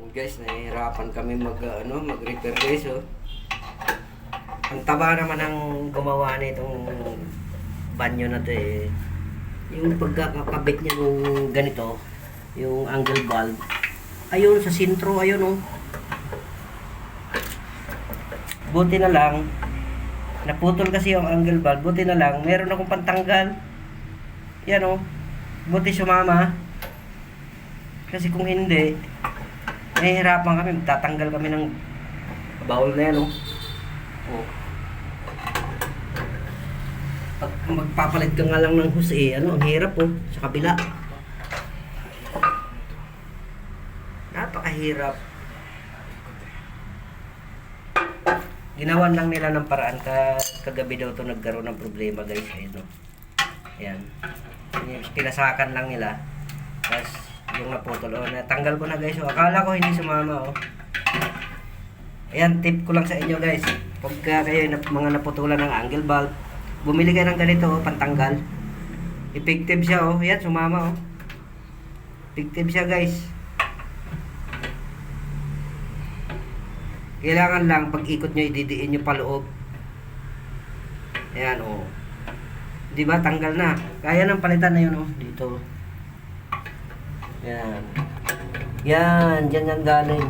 Guys, nahihirapan kami mag-repair guys, oh. Ang taba naman ang gumawa nitong banyo na to eh. Yung pagkakabit niya nung ganito, yung angle valve, ayun sa sintro, ayun oh. Buti na lang, naputol kasi yung angle valve, buti na lang, meron akong pantanggal. Yan oh, buti sumama. Kasi kung hindi, nahihirapan kami, tatanggal kami ng bowl na yan oh. Oh. Pag magpapalit ka nga lang ng hose ano, ang hirap oh, sa kabila. Napakahirap. Ginawan lang nila ng paraan kagabi daw to nagkaroon ng problema guys, ayun oh. Ayan. Pinasakan lang nila. Tapos yung naputol oh, natanggal ko na guys oh. Akala ko hindi sumama oh. Ayan, tip ko lang sa inyo guys. Pagka kayo mga naputulan ng angle valve, bumili kayo ng ganito oh, pantanggal. Effective siya oh. Ayan, sumama oh. Effective siya guys. Kailangan lang pag ikot nyo, ididiin nyo paloob. Ayan oh. Diba, tanggal na. Kaya ng palitan na yun oh. Dito. Ayan. Yan, dyan yan galing.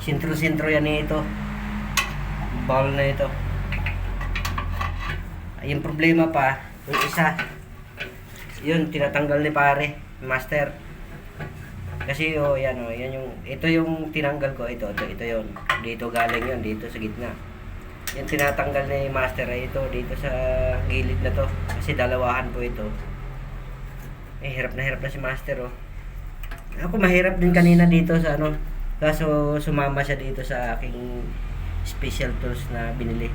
Sintro-sintro yan ito. Ball na ito. Yung problema pa, yung isa. Yun, tinatanggal ni pare, master. Kasi oh, yan oh, yan yung ito yung tinanggal ko, ito yun. Dito galing yun, dito sa gitna. Yung tinatanggal ni master ay ito dito sa gilid na to. Kasi dalawahan po ito. Hirap na si master oh. Ako mahirap din kanina dito sa ano. Kaso sumama siya dito sa aking special tools na binili.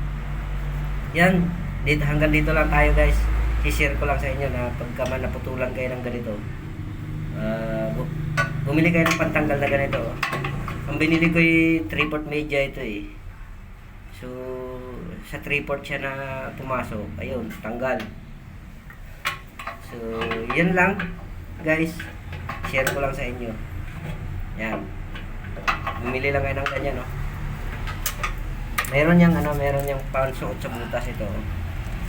Yan, dito hanggang dito lang tayo guys. I-share ko lang sa inyo na pagka man naputulan kayo ng ganito, bumili kayo ng pantanggal na ganito. Ang binili ko ay 3/4 media ito eh. So sa 3/4 siya na pumasok. Ayun, tanggal. So yan lang guys. Share ko lang sa inyo. Yan. Bumili lang kayo ng ganyan, no? Meron yang pansuot sa butas ito.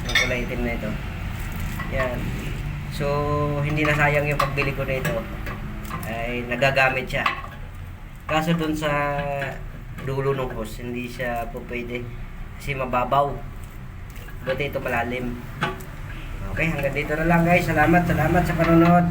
Yung kulay itim na ito. Yan. So, hindi na sayang yung pagbili ko nito. Ay, nagagamit siya. Kaso dun sa dulo ng hose, hindi siya po pwede. Kasi mababaw. Buti ito malalim. Okay, hanggang dito na lang guys. Salamat sa panonood.